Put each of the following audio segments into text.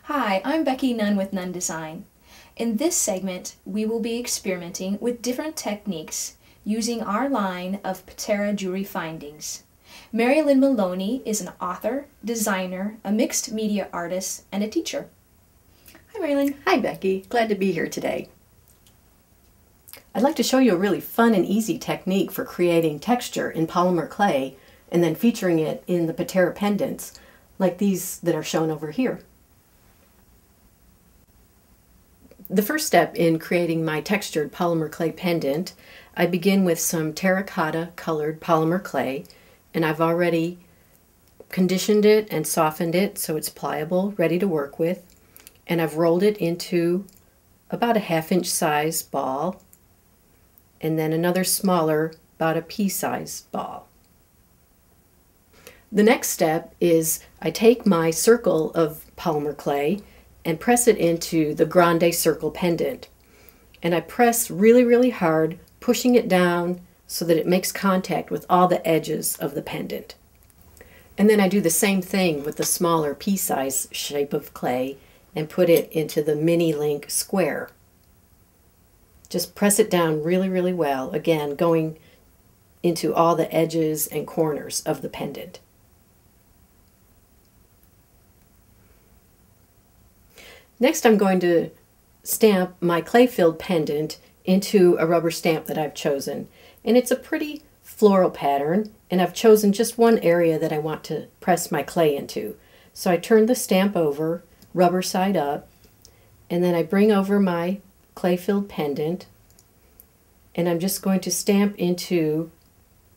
Hi, I'm Becky Nunn with Nunn Design. In this segment, we will be experimenting with different techniques using our line of Patera jewelry findings. Lynn Maloney is an author, designer, a mixed media artist, and a teacher. Hi, Lynn. Hi, Becky. Glad to be here today. I'd like to show you a really fun and easy technique for creating texture in polymer clay and then featuring it in the Patera pendants like these that are shown over here. The first step in creating my textured polymer clay pendant, I begin with some terracotta colored polymer clay, and I've already conditioned it and softened it so it's pliable, ready to work with, and I've rolled it into about a 1/2 inch size ball and then another smaller, about a pea size ball. The next step is I take my circle of polymer clay and press it into the grande circle pendant. And I press really hard, pushing it down so that it makes contact with all the edges of the pendant. And then I do the same thing with the smaller pea-size shape of clay and put it into the mini link square. Just press it down really well, again going into all the edges and corners of the pendant. Next, I'm going to stamp my clay-filled pendant into a rubber stamp that I've chosen. And it's a pretty floral pattern, and I've chosen just one area that I want to press my clay into. So I turn the stamp over, rubber side up, and then I bring over my clay-filled pendant, and I'm just going to stamp into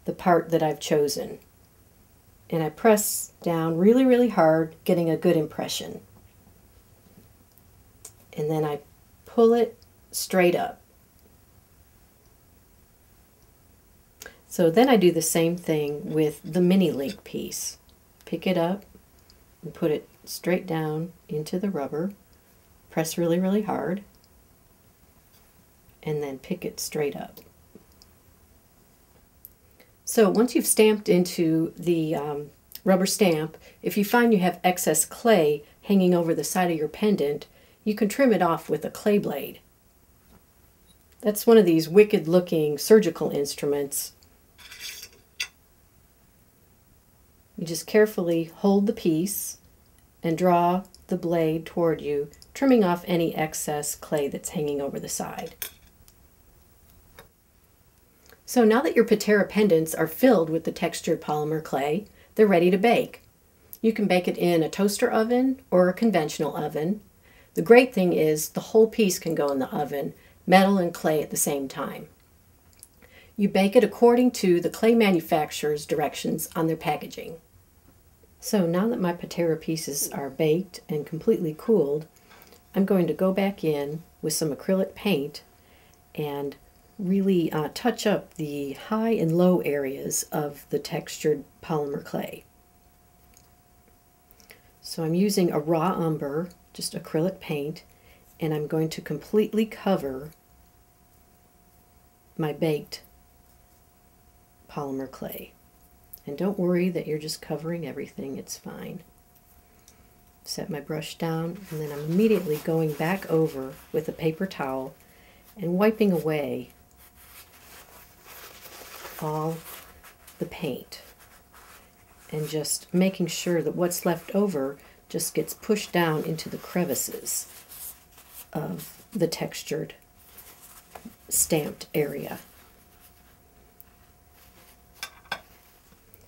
the part that I've chosen. And I press down really hard, getting a good impression. And then I pull it straight up. So then I do the same thing with the mini link piece. Pick it up and put it straight down into the rubber. Press really hard. And then pick it straight up. So once you've stamped into the rubber stamp, if you find you have excess clay hanging over the side of your pendant, you can trim it off with a clay blade. That's one of these wicked looking surgical instruments. You just carefully hold the piece and draw the blade toward you, trimming off any excess clay that's hanging over the side. So now that your Patera pendants are filled with the textured polymer clay, they're ready to bake. You can bake it in a toaster oven or a conventional oven. The great thing is the whole piece can go in the oven, metal and clay at the same time. You bake it according to the clay manufacturer's directions on their packaging. So now that my Patera pieces are baked and completely cooled, I'm going to go back in with some acrylic paint and really touch up the high and low areas of the textured polymer clay. So I'm using a raw umber, just acrylic paint, and I'm going to completely cover my baked polymer clay. And don't worry that you're just covering everything, it's fine. Set my brush down, and then I'm immediately going back over with a paper towel and wiping away all the paint and just making sure that what's left over just gets pushed down into the crevices of the textured stamped area.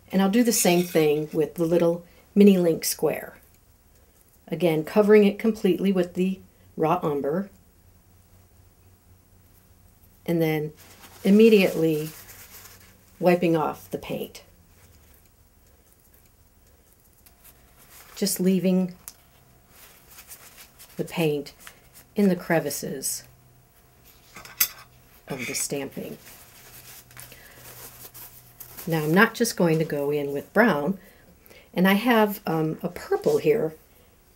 And I'll do the same thing with the little mini link square. Again, covering it completely with the raw umber, and then immediately wiping off the paint. Just leaving the paint in the crevices of the stamping. Now I'm not just going to go in with brown, and I have a purple here,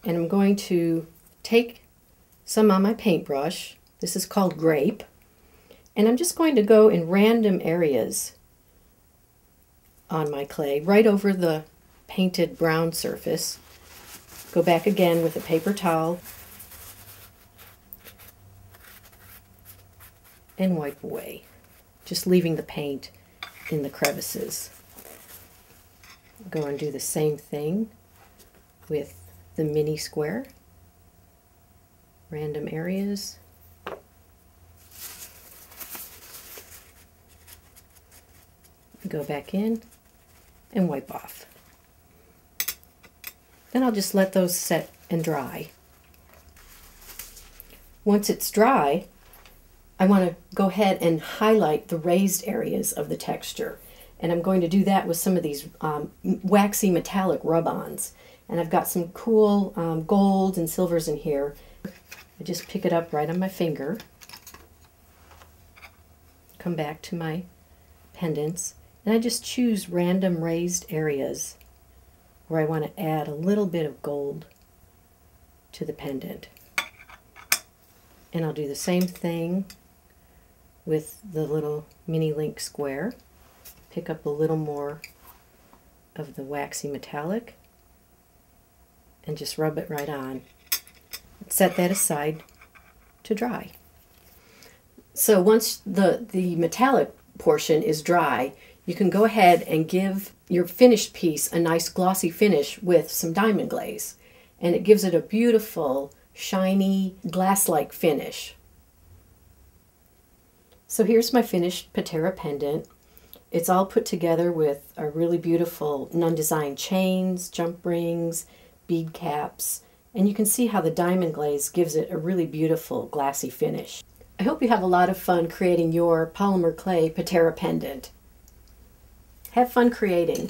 and I'm going to take some on my paintbrush. This is called Grape, and I'm just going to go in random areas on my clay, right over the painted brown surface, Go back again with a paper towel and wipe away, just leaving the paint in the crevices. Go and do the same thing with the mini square, random areas. Go back in and wipe off. Then I'll just let those set and dry. Once it's dry, I want to go ahead and highlight the raised areas of the texture. And I'm going to do that with some of these waxy metallic rub-ons. And I've got some cool golds and silvers in here. I just pick it up right on my finger. Come back to my pendants. And I just choose random raised areas where I want to add a little bit of gold to the pendant. And I'll do the same thing with the little mini link square. Pick up a little more of the waxy metallic and just rub it right on. Set that aside to dry. So once the metallic portion is dry, you can go ahead and give your finished piece a nice glossy finish with some diamond glaze. And it gives it a beautiful, shiny, glass-like finish. So here's my finished Patera pendant. It's all put together with a really beautiful Nunn design chains, jump rings, bead caps, and you can see how the diamond glaze gives it a really beautiful glassy finish. I hope you have a lot of fun creating your polymer clay Patera pendant. Have fun creating.